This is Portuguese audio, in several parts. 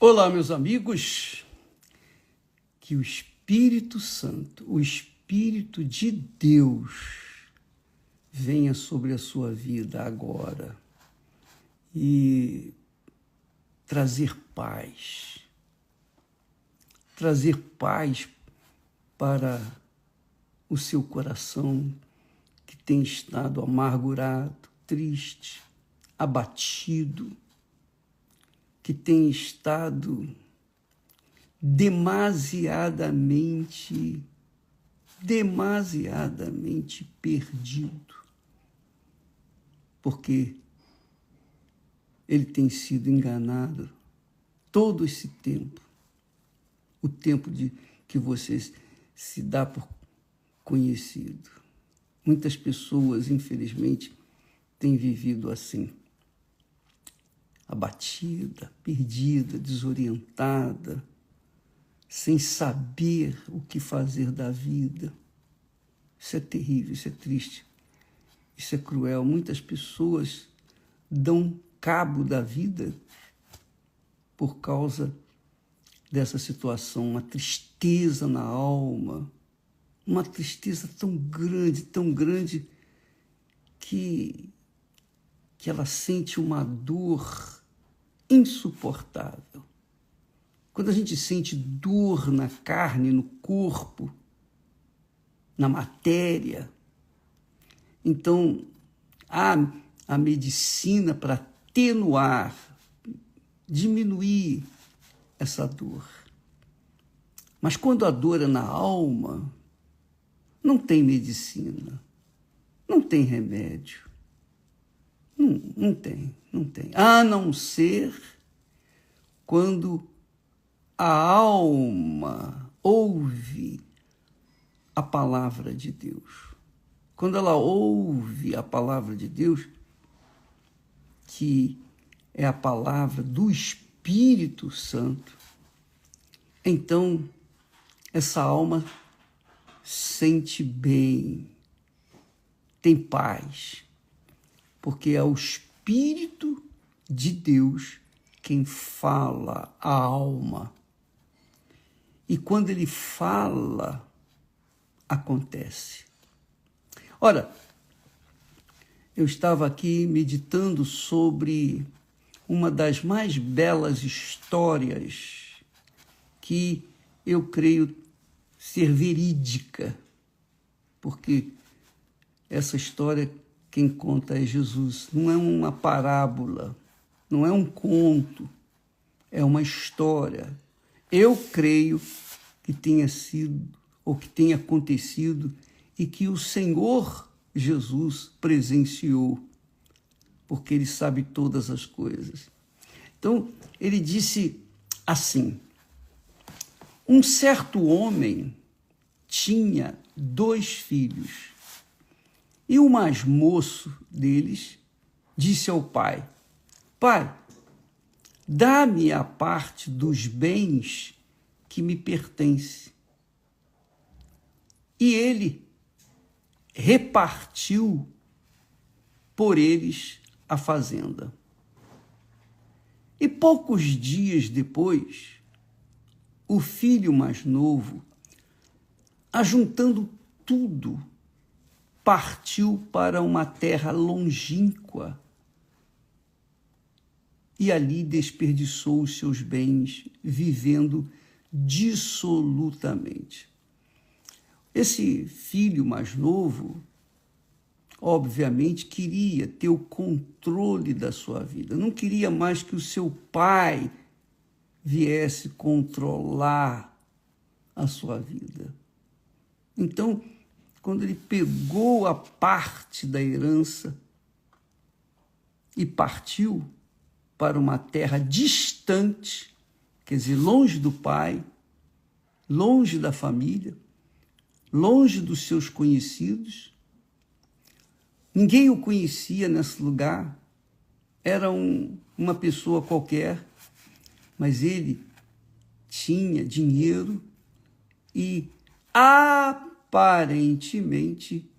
Olá, meus amigos, que o Espírito Santo, o Espírito de Deus, venha sobre a sua vida agora e trazer paz para o seu coração que tem estado amargurado, triste, abatido, que tem estado demasiadamente perdido, porque ele tem sido enganado todo esse tempo, o tempo que você se dá por conhecido. Muitas pessoas, infelizmente, têm vivido assim, abatida, perdida, desorientada, sem saber o que fazer da vida. Isso é terrível, isso é triste, isso é cruel. Muitas pessoas dão cabo da vida por causa dessa situação, uma tristeza na alma, uma tristeza tão grande, que ela sente uma dor insuportável. Quando a gente sente dor na carne, no corpo, na matéria, então há a medicina para atenuar, diminuir essa dor. Mas quando a dor é na alma, não tem medicina, não tem remédio. Não tem. A não ser quando a alma ouve a palavra de Deus. Quando ela ouve a palavra de Deus, que é a palavra do Espírito Santo, então essa alma sente bem, tem paz, porque é o Espírito de Deus quem fala à alma. E quando ele fala, acontece. Ora, eu estava aqui meditando sobre uma das mais belas histórias que eu creio ser verídica, porque essa história quem conta é Jesus. Não é uma parábola, não é um conto, é uma história. Eu creio que tenha sido, ou que tenha acontecido, e que o Senhor Jesus presenciou, porque ele sabe todas as coisas. Então, ele disse assim: um certo homem tinha 2 filhos, e o mais moço deles disse ao pai: Pai, dá-me a parte dos bens que me pertence. E ele repartiu por eles a fazenda. E poucos dias depois, o filho mais novo, ajuntando tudo, partiu para uma terra longínqua e ali desperdiçou os seus bens, vivendo dissolutamente. Esse filho mais novo, obviamente, queria ter o controle da sua vida, não queria mais que o seu pai viesse controlar a sua vida. Então, quando ele pegou a parte da herança e partiu para uma terra distante, quer dizer, longe do pai, longe da família, longe dos seus conhecidos, ninguém o conhecia nesse lugar, era uma pessoa qualquer, mas ele tinha dinheiro e aparentemente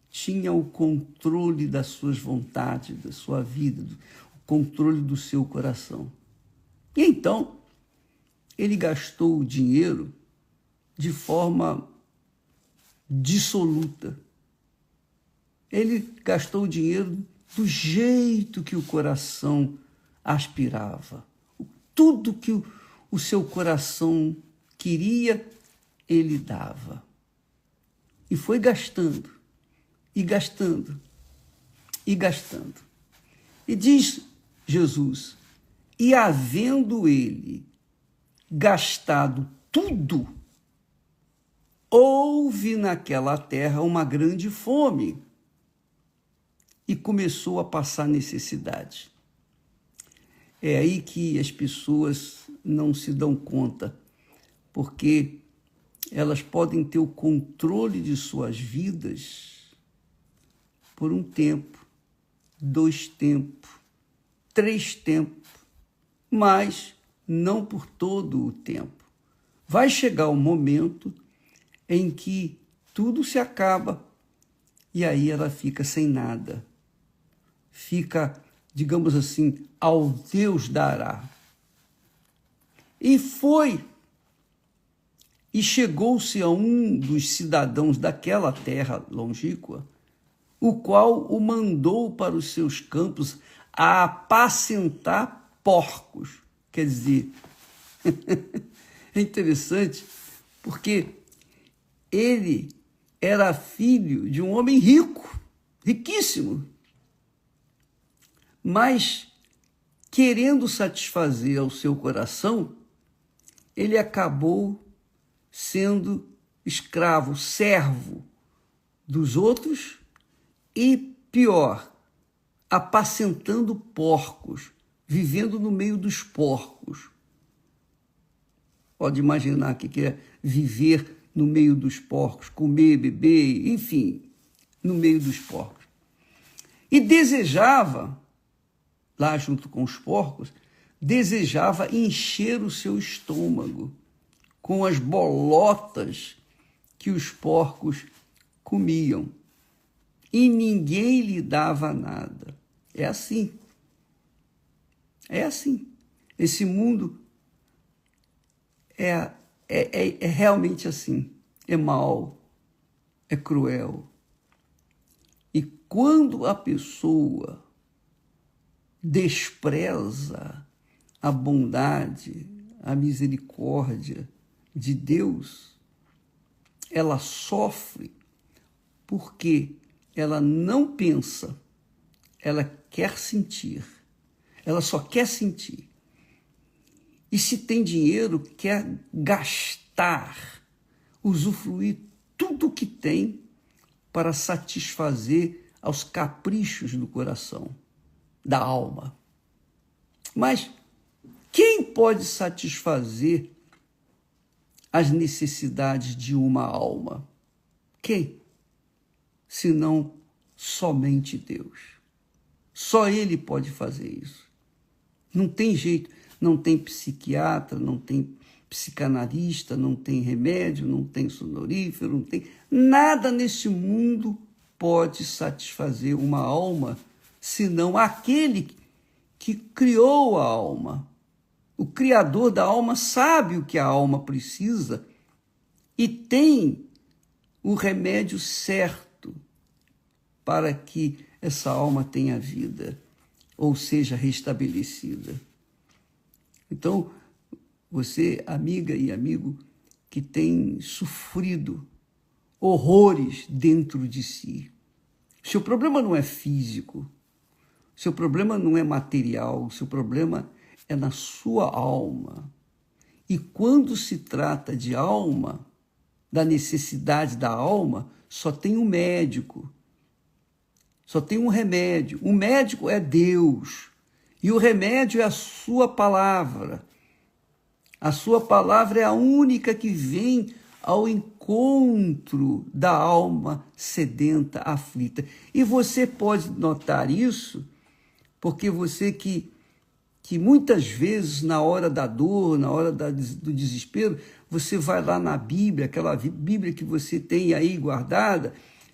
tinha o controle das suas vontades, da sua vida, o controle do seu coração. E então, ele gastou o dinheiro de forma dissoluta. Ele gastou o dinheiro do jeito que o coração aspirava. Tudo que o seu coração queria, ele dava. E foi gastando, e gastando, e gastando. E diz Jesus, e havendo ele gastado tudo, houve naquela terra uma grande fome e começou a passar necessidade. É aí que as pessoas não se dão conta, porque elas podem ter o controle de suas vidas por um tempo, 2 tempos, 3 tempos, mas não por todo o tempo. Vai chegar o momento em que tudo se acaba e aí ela fica sem nada. Fica, digamos assim, ao Deus dará. E chegou-se a um dos cidadãos daquela terra longínqua, o qual o mandou para os seus campos a apacentar porcos. Quer dizer, é interessante, porque ele era filho de um homem rico, riquíssimo, mas querendo satisfazer ao seu coração, ele acabou sendo escravo, servo dos outros e, pior, apacentando porcos, vivendo no meio dos porcos. Pode imaginar o que é viver no meio dos porcos, comer, beber, enfim, no meio dos porcos. E desejava, lá junto com os porcos, desejava encher o seu estômago com as bolotas que os porcos comiam. E ninguém lhe dava nada. É assim. É assim. Esse mundo é realmente assim. É mau, é cruel. E quando a pessoa despreza a bondade, a misericórdia de Deus, ela sofre porque ela não pensa, ela quer sentir, ela só quer sentir. E se tem dinheiro, quer gastar, usufruir tudo que tem para satisfazer aos caprichos do coração, da alma. Mas quem pode satisfazer as necessidades de uma alma? Quem? Senão somente Deus. Só Ele pode fazer isso. Não tem jeito, não tem psiquiatra, não tem psicanalista, não tem remédio, não tem sonorífero, não tem nada nesse mundo pode satisfazer uma alma, senão aquele que criou a alma. O Criador da alma sabe o que a alma precisa e tem o remédio certo para que essa alma tenha vida ou seja restabelecida. Então, você, amiga e amigo, que tem sofrido horrores dentro de si. Seu problema não é físico, seu problema não é material, seu problema é na sua alma. E quando se trata de alma, da necessidade da alma, só tem um médico, só tem um remédio. O médico é Deus e o remédio é a sua palavra. A sua palavra é a única que vem ao encontro da alma sedenta, aflita. E você pode notar isso, porque você que muitas vezes, na hora da dor, na hora do desespero, você vai lá na Bíblia, aquela Bíblia que você tem aí guardada,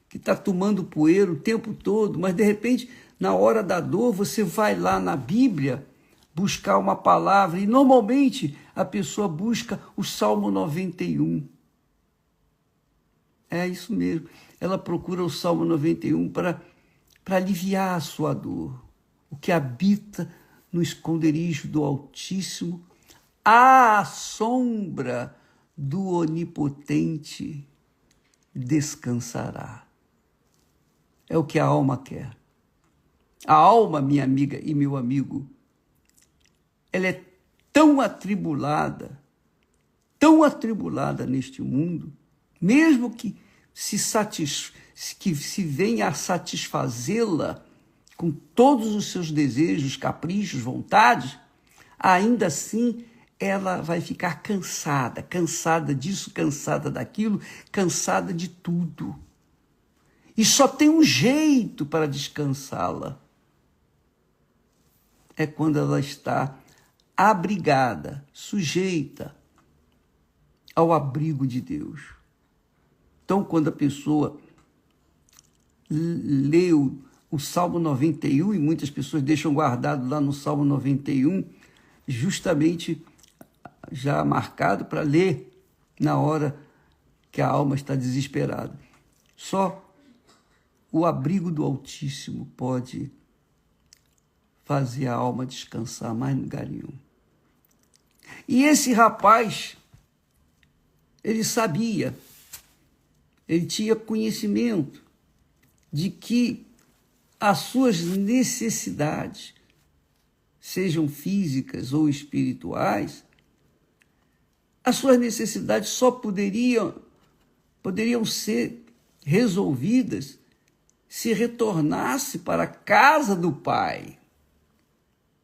que está tomando poeira o tempo todo, mas de repente, na hora da dor, você vai lá na Bíblia, buscar uma palavra, e normalmente a pessoa busca o Salmo 91. É isso mesmo. Ela procura o Salmo 91 para aliviar a sua dor. O que habita no esconderijo do Altíssimo, à sombra do Onipotente descansará. É o que a alma quer. A alma, minha amiga e meu amigo, ela é tão atribulada neste mundo, mesmo que se venha a satisfazê-la com todos os seus desejos, caprichos, vontades, ainda assim ela vai ficar cansada disso, cansada daquilo, cansada de tudo. E só tem um jeito para descansá-la. É quando ela está abrigada, sujeita ao abrigo de Deus. Então, quando a pessoa lê o Salmo 91, e muitas pessoas deixam guardado lá no Salmo 91, justamente já marcado para ler na hora que a alma está desesperada. Só o abrigo do Altíssimo pode fazer a alma descansar, mais lugar nenhum. E esse rapaz, ele sabia, ele tinha conhecimento de que as suas necessidades, sejam físicas ou espirituais, as suas necessidades só poderiam ser resolvidas se retornasse para a casa do pai.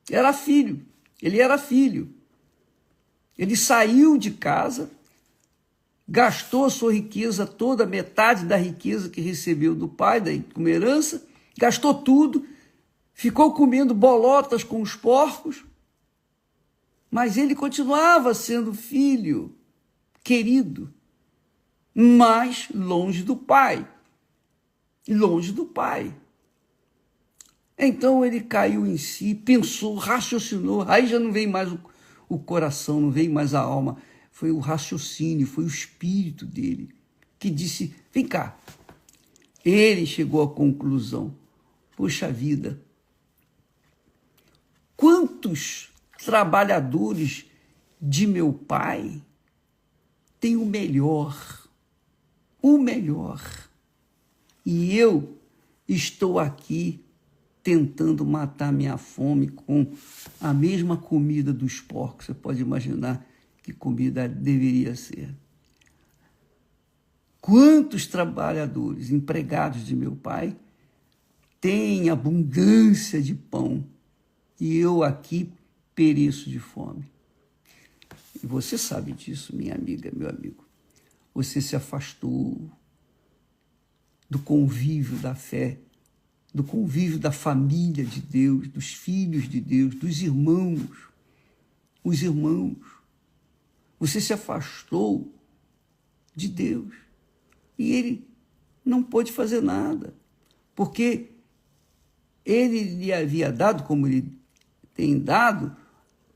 Ele era filho. Ele saiu de casa, gastou a sua riqueza toda, metade da riqueza que recebeu do pai, como herança, gastou tudo, ficou comendo bolotas com os porcos, mas ele continuava sendo filho querido, mas longe do pai. Então ele caiu em si, pensou, raciocinou, aí já não veio mais o coração, não veio mais a alma, foi o raciocínio, foi o espírito dele que disse, vem cá. Ele chegou à conclusão, poxa vida, quantos trabalhadores de meu pai têm o melhor, e eu estou aqui tentando matar minha fome com a mesma comida dos porcos. Você pode imaginar que comida deveria ser. Quantos trabalhadores, empregados de meu pai, têm abundância de pão e eu aqui pereço de fome? E você sabe disso, minha amiga, meu amigo. Você se afastou do convívio da fé, do convívio da família de Deus, dos filhos de Deus, dos irmãos. Os irmãos. Você se afastou de Deus. E ele não pôde fazer nada, porque ele lhe havia dado, como ele tem dado,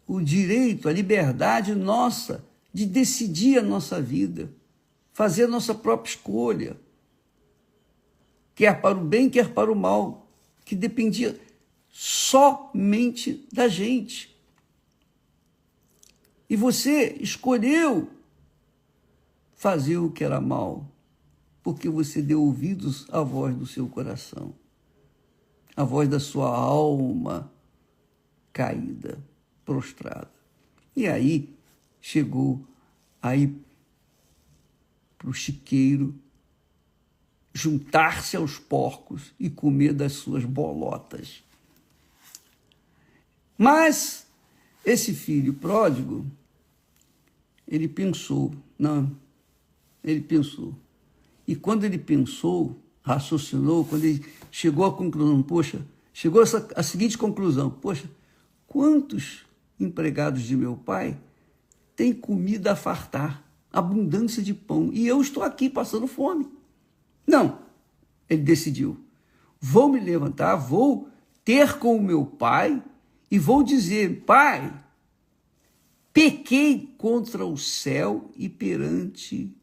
o direito, a liberdade nossa de decidir a nossa vida, fazer a nossa própria escolha, quer para o bem, quer para o mal, que dependia somente da gente. E você escolheu fazer o que era mal, porque você deu ouvidos à voz do seu coração, à voz da sua alma caída, prostrada. E aí chegou aí para o chiqueiro juntar-se aos porcos e comer das suas bolotas. Mas esse filho pródigo, ele pensou. E quando ele pensou, raciocinou, quando ele chegou à conclusão, chegou a seguinte conclusão, quantos empregados de meu pai têm comida a fartar, abundância de pão, e eu estou aqui passando fome? Não, ele decidiu, vou me levantar, vou ter com o meu pai e vou dizer: Pai, pequei contra o céu e perante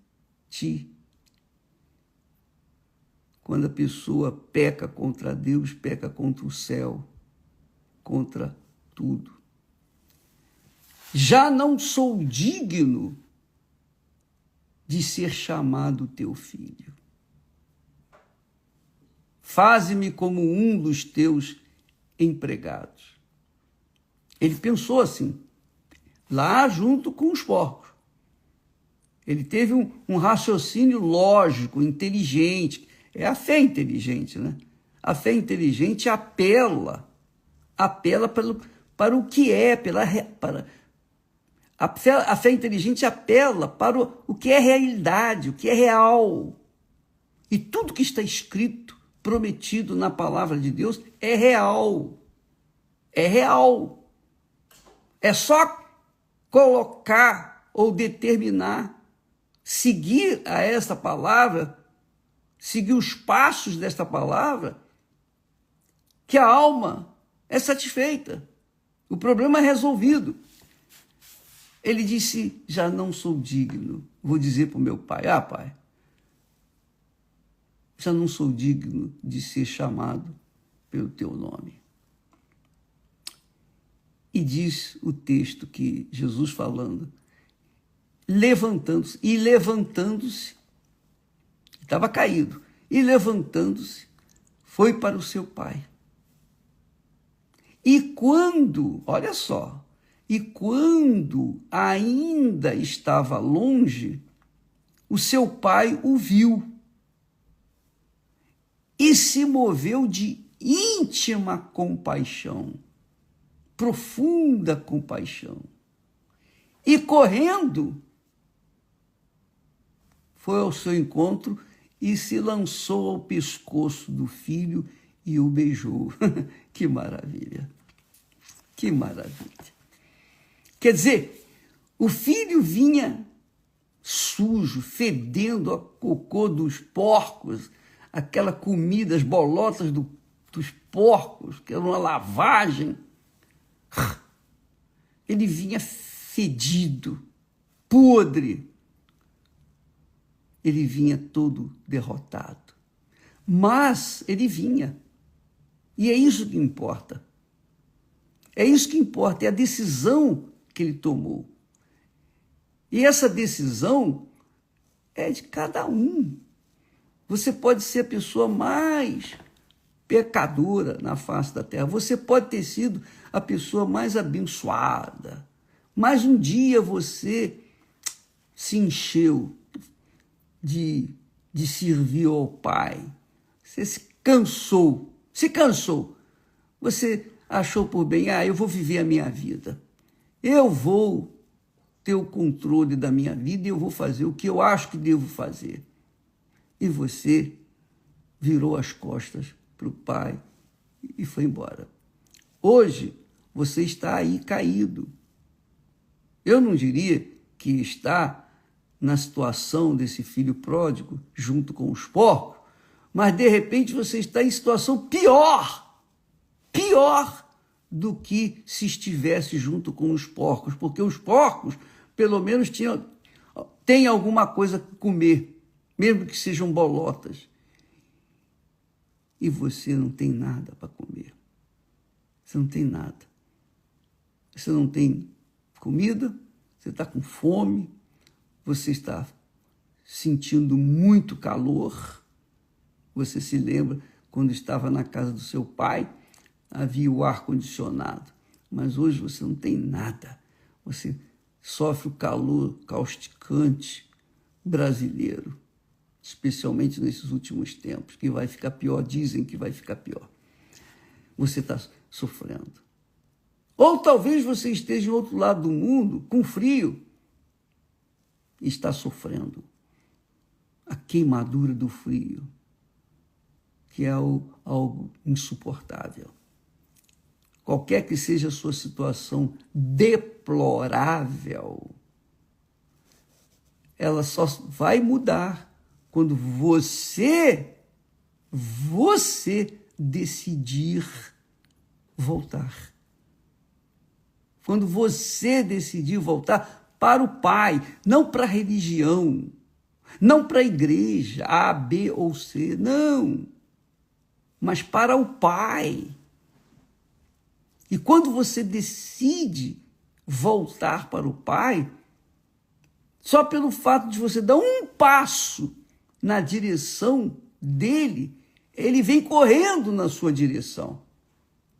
ti. Quando a pessoa peca contra Deus, peca contra o céu, contra tudo. Já não sou digno de ser chamado teu filho. Faze-me como um dos teus empregados. Ele pensou assim, lá junto com os porcos. Ele teve um raciocínio lógico, inteligente. É a fé inteligente, né? A fé inteligente apela para o que é, a fé inteligente apela para o que é realidade, o que é real. E tudo que está escrito, prometido na palavra de Deus, é real. É real. É só colocar ou determinar, seguir a essa palavra, seguir os passos desta palavra, que a alma é satisfeita. O problema é resolvido. Ele disse: já não sou digno. Vou dizer para o meu pai: pai, já não sou digno de ser chamado pelo teu nome. E diz o texto que Jesus falando, levantando-se, estava caído, e levantando-se, foi para o seu pai. E quando, olha só, e quando ainda estava longe, o seu pai o viu e se moveu de íntima compaixão, profunda compaixão, e correndo, foi ao seu encontro e se lançou ao pescoço do filho e o beijou. Que maravilha! Que maravilha! Quer dizer, o filho vinha sujo, fedendo a cocô dos porcos, aquela comida, as bolotas dos porcos, que era uma lavagem. Ele vinha fedido, podre. Ele vinha todo derrotado. Mas ele vinha. E é isso que importa. É isso que importa, é a decisão que ele tomou. E essa decisão é de cada um. Você pode ser a pessoa mais pecadora na face da terra. Você pode ter sido a pessoa mais abençoada. Mas um dia você se encheu de servir ao Pai. Você se cansou. Você achou por bem, eu vou viver a minha vida. Eu vou ter o controle da minha vida e eu vou fazer o que eu acho que devo fazer. E você virou as costas para o Pai e foi embora. Hoje, você está aí caído. Eu não diria que está na situação desse filho pródigo, junto com os porcos, mas de repente você está em situação pior do que se estivesse junto com os porcos, porque os porcos, pelo menos, têm alguma coisa para comer, mesmo que sejam bolotas. E você não tem nada para comer. Você não tem nada. Você não tem comida, você está com fome, você está sentindo muito calor. Você se lembra quando estava na casa do seu pai, havia o ar-condicionado, mas hoje você não tem nada. Você sofre o calor causticante brasileiro, especialmente nesses últimos tempos, que vai ficar pior, dizem que vai ficar pior. Você está sofrendo. Ou talvez você esteja em outro lado do mundo, com frio, e está sofrendo a queimadura do frio, que é algo insuportável. Qualquer que seja a sua situação deplorável, ela só vai mudar quando você decidir voltar. Quando você decidir voltar para o Pai, não para a religião, não para a igreja, A, B ou C, não, mas para o Pai. E quando você decide voltar para o Pai, só pelo fato de você dar um passo na direção dele, ele vem correndo na sua direção.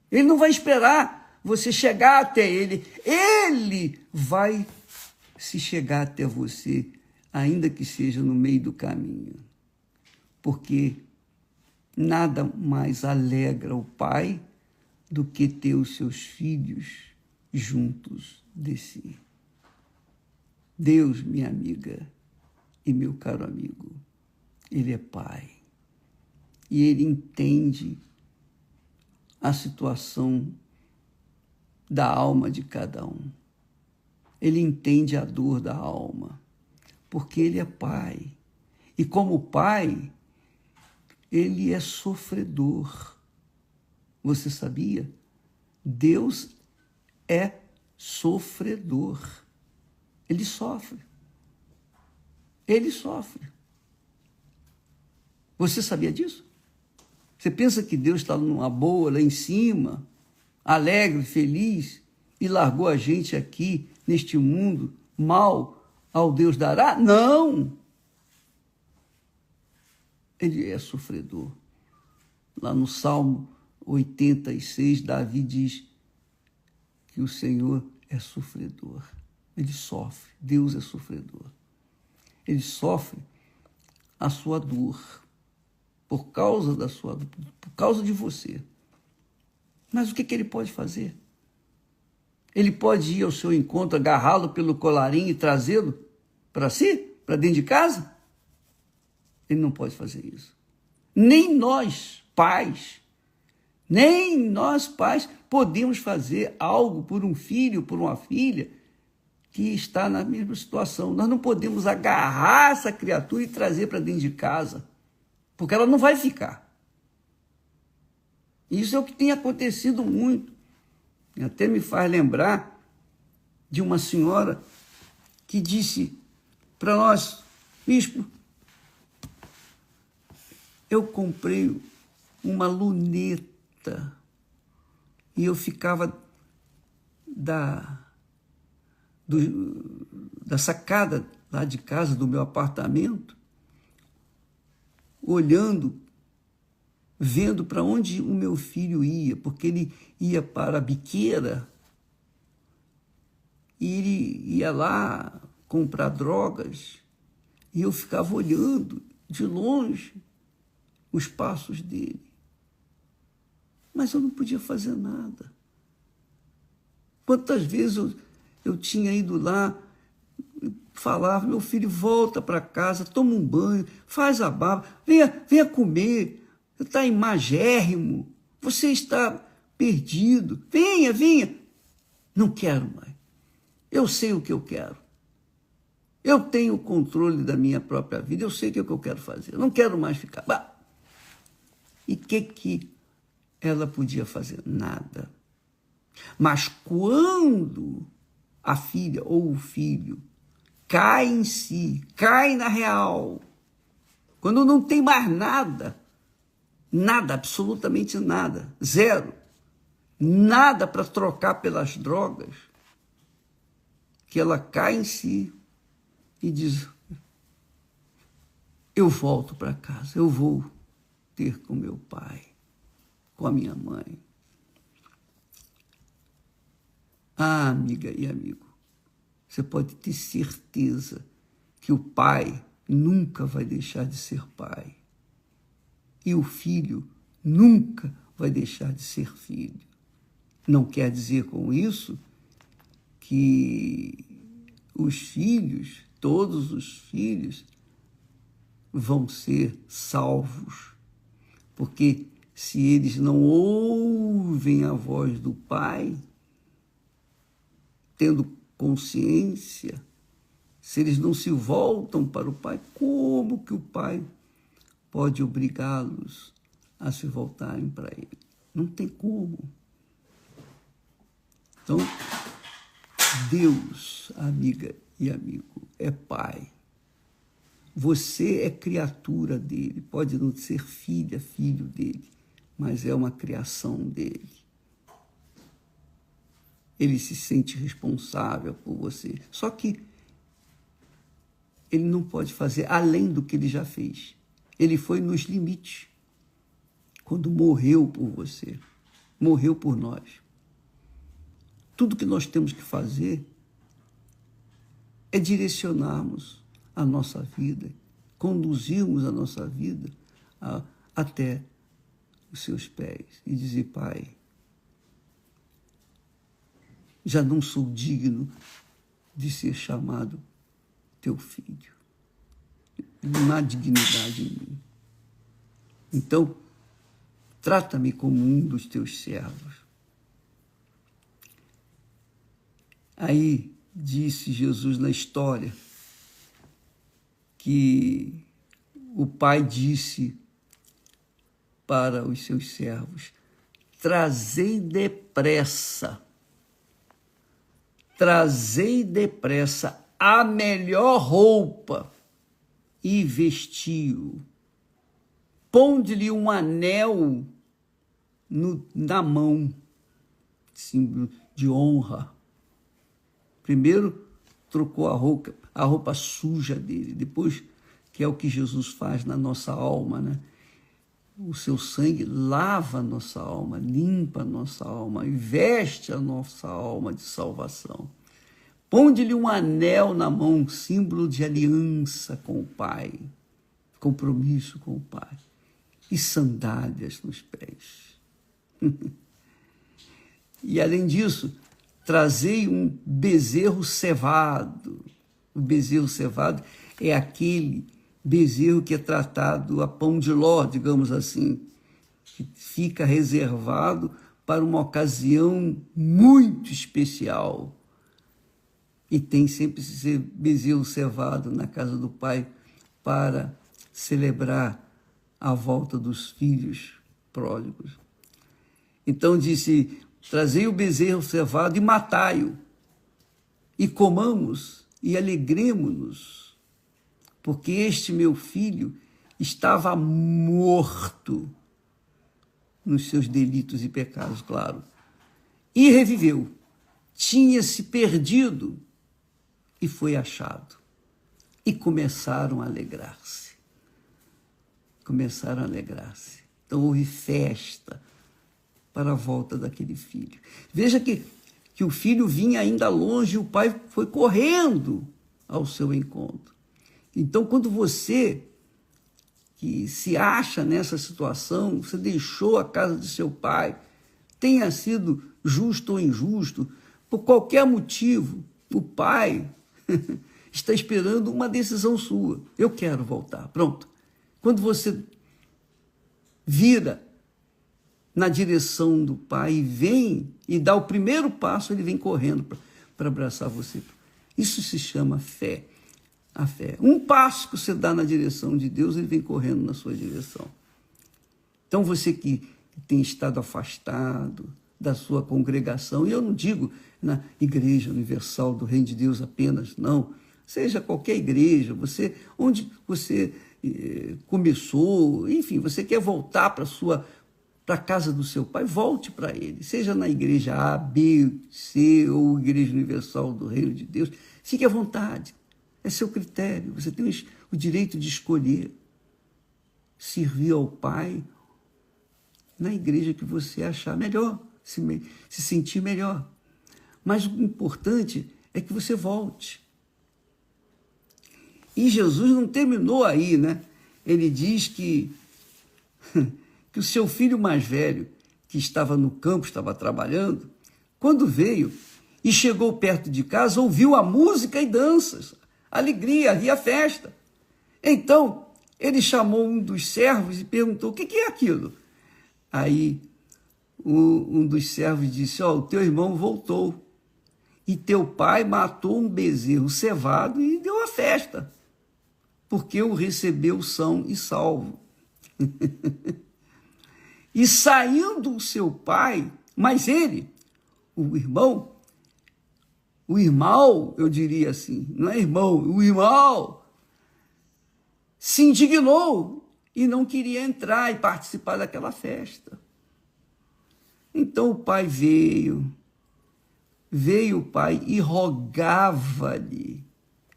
Ele não vai esperar você chegar até ele. Ele vai se chegar até você, ainda que seja no meio do caminho. Porque nada mais alegra o Pai do que ter os seus filhos juntos de si. Deus, minha amiga e meu caro amigo, Ele é Pai. E Ele entende a situação da alma de cada um. Ele entende a dor da alma, porque Ele é Pai. E como Pai, Ele é sofredor. Você sabia? Deus é sofredor. Ele sofre. Ele sofre. Você sabia disso? Você pensa que Deus está numa boa lá em cima, alegre, feliz, e largou a gente aqui, neste mundo, mal ao Deus dará? Não! Ele é sofredor. Lá no Salmo 86, Davi diz que o Senhor é sofredor. Ele sofre, Deus é sofredor. Ele sofre a sua dor, por causa da sua dor, por causa de você. Mas o que ele pode fazer? Ele pode ir ao seu encontro, agarrá-lo pelo colarinho e trazê-lo para si, para dentro de casa? Ele não pode fazer isso. Nem nós, pais, podemos fazer algo por um filho, por uma filha que está na mesma situação. Nós não podemos agarrar essa criatura e trazer para dentro de casa, porque ela não vai ficar. Isso é o que tem acontecido muito. E até me faz lembrar de uma senhora que disse para nós: bispo, eu comprei uma luneta e eu ficava da sacada lá de casa, do meu apartamento, olhando, vendo para onde o meu filho ia, porque ele ia para a biqueira e ele ia lá comprar drogas, e eu ficava olhando de longe os passos dele. Mas eu não podia fazer nada. Quantas vezes eu tinha ido lá, falava: meu filho, volta para casa, toma um banho, faz a barba, venha comer, você está imagérrimo, você está perdido, venha. Não quero mais. Eu sei o que eu quero. Eu tenho o controle da minha própria vida, eu sei o que eu quero fazer, eu não quero mais ficar. E o que ela podia fazer? Nada. Mas quando a filha ou o filho cai em si, cai na real, quando não tem mais nada, absolutamente nada, zero, nada para trocar pelas drogas, que ela cai em si e diz: eu volto para casa, eu vou ter com meu pai, com a minha mãe. Ah, amiga e amigo, você pode ter certeza que o pai nunca vai deixar de ser pai. E o filho nunca vai deixar de ser filho. Não quer dizer com isso que os filhos, todos os filhos, vão ser salvos. Porque se eles não ouvem a voz do pai, tendo consciência, se eles não se voltam para o pai, como que o pai pode obrigá-los a se voltarem para ele? Não tem como. Então, Deus, amiga e amigo, é Pai. Você é criatura dele, pode não ser filha, filho dele, mas é uma criação dele. Ele se sente responsável por você. Só que ele não pode fazer além do que ele já fez. Ele foi nos limites quando morreu por você, morreu por nós. Tudo que nós temos que fazer é direcionarmos a nossa vida, conduzirmos a nossa vida até os seus pés e dizer: Pai, já não sou digno de ser chamado teu filho. Não há dignidade em mim. Então, trata-me como um dos teus servos. Aí disse Jesus na história que o pai disse para os seus servos: trazei depressa a melhor roupa e vestiu. Ponde-lhe um anel na mão, símbolo de honra. Primeiro trocou a roupa suja dele, depois, que é o que Jesus faz na nossa alma, né? O seu sangue lava a nossa alma, limpa a nossa alma e veste a nossa alma de salvação. Ponde-lhe um anel na mão, símbolo de aliança com o Pai, compromisso com o Pai, e sandálias nos pés. E, além disso, trazei um bezerro cevado. O bezerro cevado é aquele bezerro que é tratado a pão de ló, digamos assim, que fica reservado para uma ocasião muito especial. E tem sempre esse bezerro cevado na casa do pai para celebrar a volta dos filhos pródigos. Então disse: trazei o bezerro cevado e matai-o, e comamos e alegremo-nos, porque este meu filho estava morto nos seus delitos e pecados, claro, e reviveu. Tinha se perdido e foi achado. E começaram a alegrar-se. Começaram a alegrar-se. Então houve festa para a volta daquele filho. Veja que o filho vinha ainda longe e o pai foi correndo ao seu encontro. Então, quando você que se acha nessa situação, você deixou a casa de seu pai, tenha sido justo ou injusto, por qualquer motivo, o pai está esperando uma decisão sua. Eu quero voltar. Pronto. Quando você vira na direção do pai e vem e dá o primeiro passo, ele vem correndo para abraçar você. Isso se chama fé. A fé. Um passo que você dá na direção de Deus, ele vem correndo na sua direção. Então, você que tem estado afastado da sua congregação, e eu não digo na Igreja Universal do Reino de Deus apenas, não. Seja qualquer igreja, onde você começou, enfim, você quer voltar para a casa do seu pai, volte para ele. Seja na igreja A, B, C ou Igreja Universal do Reino de Deus, fique à vontade. É seu critério, você tem o direito de escolher servir ao Pai na igreja que você achar melhor, se sentir melhor. Mas o importante é que você volte. E Jesus não terminou aí, né? Ele diz que o seu filho mais velho, que estava no campo, estava trabalhando, quando veio e chegou perto de casa, ouviu a música e danças, alegria, havia festa. Então, ele chamou um dos servos e perguntou: o que é aquilo? Aí, um dos servos disse: o teu irmão voltou e teu pai matou um bezerro cevado e deu a festa, porque o recebeu são e salvo. E saindo o seu pai, mas ele, o irmão, O irmão, eu diria assim, não é irmão, o irmão se indignou e não queria entrar e participar daquela festa. Então o pai veio o pai e rogava-lhe,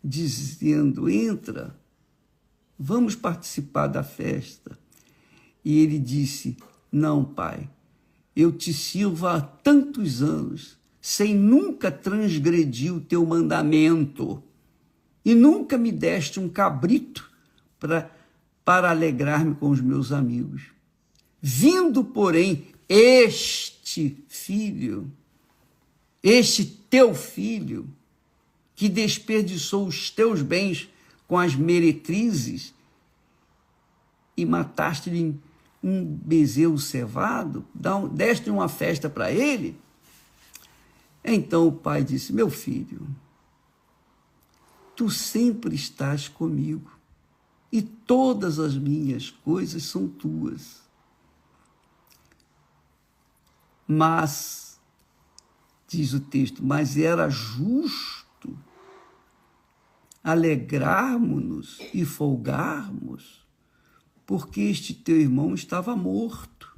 dizendo, entra, vamos participar da festa. E ele disse, não, pai, eu te sirvo há tantos anos, sem nunca transgredir o teu mandamento, e nunca me deste um cabrito para alegrar-me com os meus amigos. Vindo, porém, este teu filho, que desperdiçou os teus bens com as meretrizes e mataste-lhe um bezerro cevado, deste uma festa para ele. Então o pai disse, meu filho, tu sempre estás comigo e todas as minhas coisas são tuas. Mas, diz o texto, mas era justo alegrarmos-nos e folgarmos, porque este teu irmão estava morto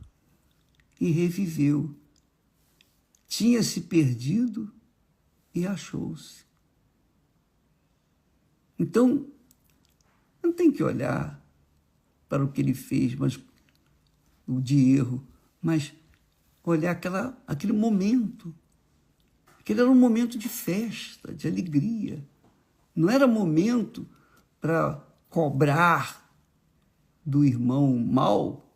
e reviveu. Tinha se perdido e achou-se. Então, não tem que olhar para o que ele fez, mas o de erro, mas olhar aquele momento. Aquele era um momento de festa, de alegria. Não era momento para cobrar do irmão mau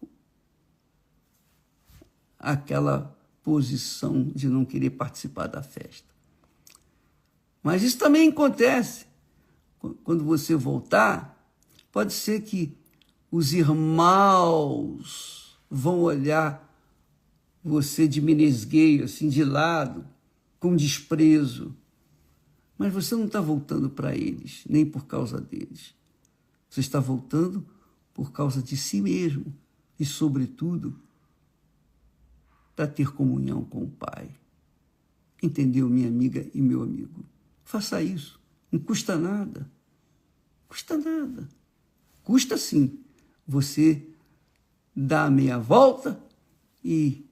aquela posição de não querer participar da festa. Mas isso também acontece. Quando você voltar, pode ser que os irmãos vão olhar você de menesgueio, assim, de lado, com desprezo. Mas você não está voltando para eles, nem por causa deles. Você está voltando por causa de si mesmo e, sobretudo, para ter comunhão com o Pai. Entendeu, minha amiga e meu amigo? Faça isso. Não custa nada. Custa nada. Custa sim você dar a meia volta e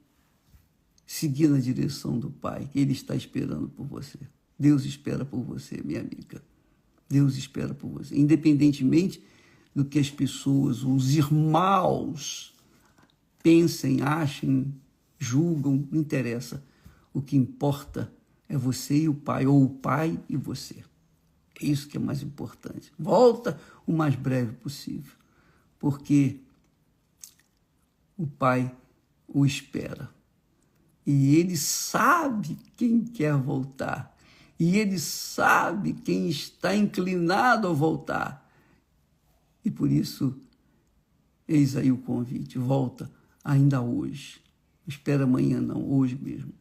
seguir na direção do Pai, que Ele está esperando por você. Deus espera por você, minha amiga. Deus espera por você. Independentemente do que as pessoas, os irmãos, pensem, achem, julgam, não interessa. O que importa é você e o Pai, ou o Pai e você. É isso que é mais importante. Volta o mais breve possível, porque o Pai o espera. E Ele sabe quem quer voltar. E Ele sabe quem está inclinado a voltar. E por isso, eis aí o convite. Volta ainda hoje. Não espera amanhã não, hoje mesmo.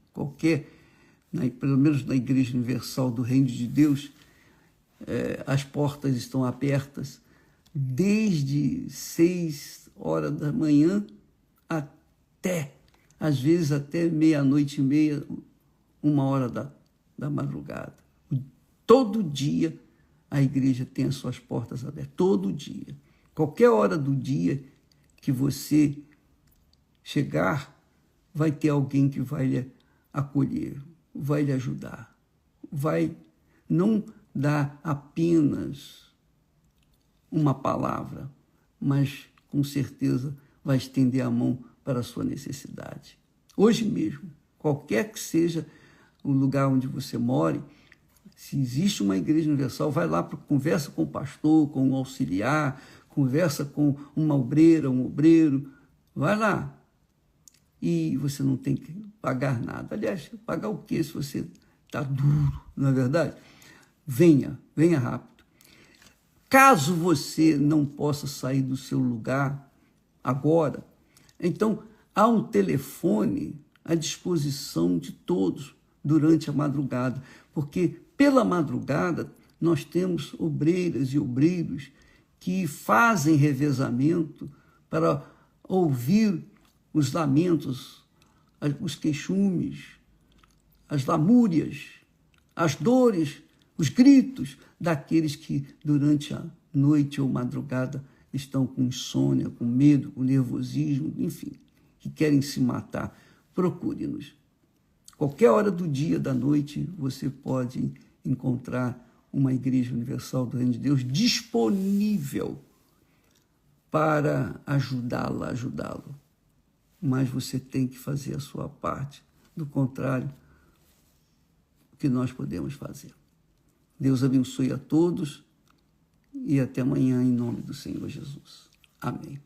Pelo menos na Igreja Universal do Reino de Deus, as portas estão abertas desde 6 horas da manhã até, às vezes até 00:30, 1h da madrugada. Todo dia a igreja tem as suas portas abertas, todo dia. Qualquer hora do dia que você chegar, vai ter alguém que vai lhe acolher, vai lhe ajudar, vai não dar apenas uma palavra, mas com certeza vai estender a mão para a sua necessidade. Hoje mesmo, qualquer que seja o lugar onde você more, se existe uma igreja universal, vai lá, conversa com o pastor, com o auxiliar, conversa com uma obreira, um obreiro, vai lá. E você não tem que pagar nada. Aliás, pagar o quê se você está duro, não é verdade? Venha rápido. Caso você não possa sair do seu lugar agora, então há um telefone à disposição de todos durante a madrugada, porque pela madrugada nós temos obreiras e obreiros que fazem revezamento para ouvir os lamentos, os queixumes, as lamúrias, as dores, os gritos daqueles que durante a noite ou madrugada estão com insônia, com medo, com nervosismo, enfim, que querem se matar. Procure-nos. Qualquer hora do dia, da noite, você pode encontrar uma Igreja Universal do Reino de Deus disponível para ajudá-lo. Mas você tem que fazer a sua parte. Do contrário, o que nós podemos fazer? Deus abençoe a todos e até amanhã, em nome do Senhor Jesus. Amém.